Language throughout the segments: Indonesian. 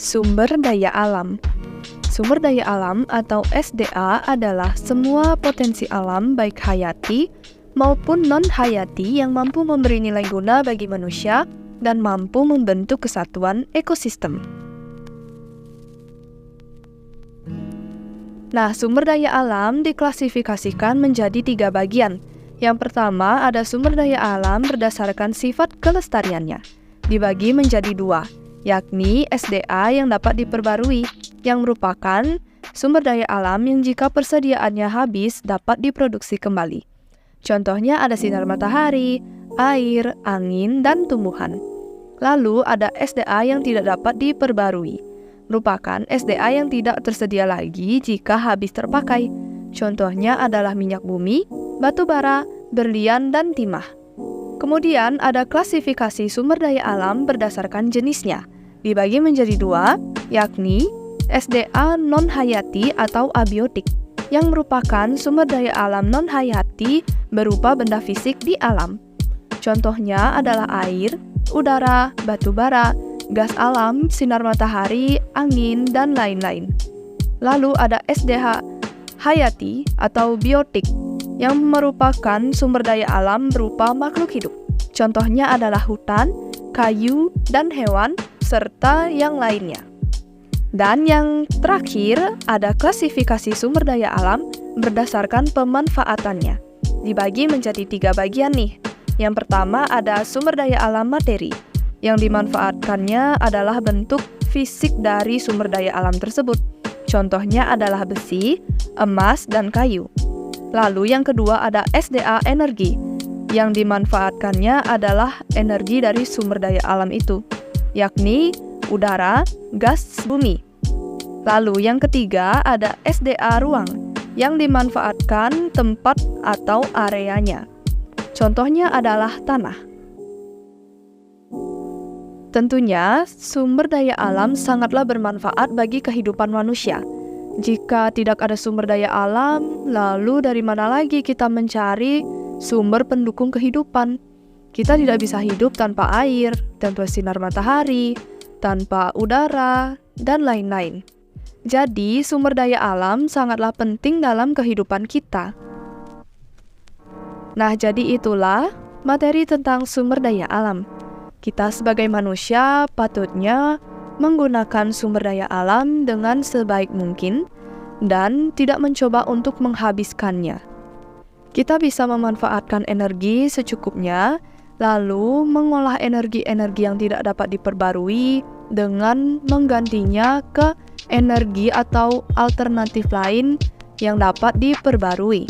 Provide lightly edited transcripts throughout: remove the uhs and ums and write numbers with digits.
Sumber daya alam. Sumber daya alam atau SDA adalah semua potensi alam baik hayati maupun non-hayati yang mampu memberi nilai guna bagi manusia dan mampu membentuk kesatuan ekosistem. Nah, sumber daya alam diklasifikasikan menjadi 3 bagian. Yang pertama ada sumber daya alam berdasarkan sifat kelestariannya. Dibagi menjadi 2, yakni SDA yang dapat diperbarui, yang merupakan sumber daya alam yang jika persediaannya habis dapat diproduksi kembali. Contohnya ada sinar matahari, air, angin, dan tumbuhan. Lalu ada SDA yang tidak dapat diperbarui, merupakan SDA yang tidak tersedia lagi jika habis terpakai. Contohnya adalah minyak bumi, batu bara, berlian, dan timah. Kemudian ada klasifikasi sumber daya alam berdasarkan jenisnya. Dibagi menjadi 2, yakni SDA non-hayati atau abiotik, yang merupakan sumber daya alam non-hayati berupa benda fisik di alam. Contohnya adalah air, udara, batu bara, gas alam, sinar matahari, angin, dan lain-lain. Lalu ada SDH hayati atau biotik, yang merupakan sumber daya alam berupa makhluk hidup. Contohnya adalah hutan, kayu, dan hewan, serta yang lainnya. Dan yang terakhir, ada klasifikasi sumber daya alam berdasarkan pemanfaatannya. Dibagi menjadi 3 bagian nih. Yang pertama ada sumber daya alam materi, yang dimanfaatkannya adalah bentuk fisik dari sumber daya alam tersebut. Contohnya adalah besi, emas, dan kayu. Lalu yang kedua ada SDA energi, yang dimanfaatkannya adalah energi dari sumber daya alam itu, yakni udara, gas, bumi. Lalu yang ketiga ada SDA ruang, yang dimanfaatkan tempat atau areanya. Contohnya adalah tanah. Tentunya, sumber daya alam sangatlah bermanfaat bagi kehidupan manusia. Jika tidak ada sumber daya alam, lalu dari mana lagi kita mencari sumber pendukung kehidupan? Kita tidak bisa hidup tanpa air, tanpa sinar matahari, tanpa udara, dan lain-lain. Jadi, sumber daya alam sangatlah penting dalam kehidupan kita. Nah, jadi itulah materi tentang sumber daya alam. Kita sebagai manusia patutnya menggunakan sumber daya alam dengan sebaik mungkin dan tidak mencoba untuk menghabiskannya. Kita bisa memanfaatkan energi secukupnya, lalu mengolah energi-energi yang tidak dapat diperbarui dengan menggantinya ke energi atau alternatif lain yang dapat diperbarui.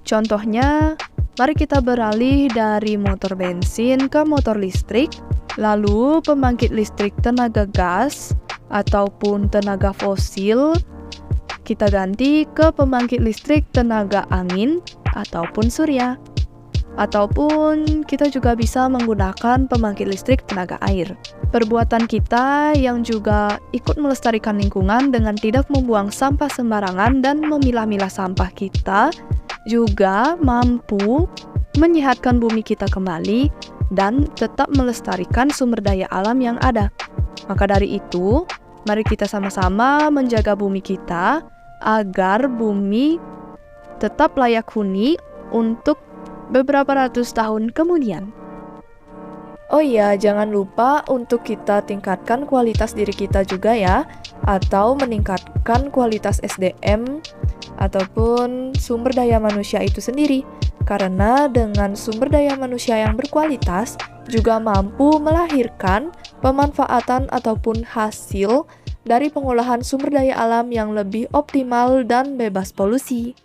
Contohnya, mari kita beralih dari motor bensin ke motor listrik, lalu pembangkit listrik tenaga gas ataupun tenaga fosil, kita ganti ke pembangkit listrik tenaga angin ataupun surya. Ataupun kita juga bisa menggunakan pembangkit listrik tenaga air. Perbuatan kita yang juga ikut melestarikan lingkungan dengan tidak membuang sampah sembarangan dan memilah-milah sampah kita juga mampu menyehatkan bumi kita kembali dan tetap melestarikan sumber daya alam yang ada. Maka dari itu, mari kita sama-sama menjaga bumi kita agar bumi tetap layak huni untuk beberapa ratus tahun kemudian. Oh iya, jangan lupa untuk kita tingkatkan kualitas diri kita juga ya, atau meningkatkan kualitas SDM ataupun sumber daya manusia itu sendiri. Karena dengan sumber daya manusia yang berkualitas juga mampu melahirkan pemanfaatan ataupun hasil dari pengolahan sumber daya alam yang lebih optimal dan bebas polusi.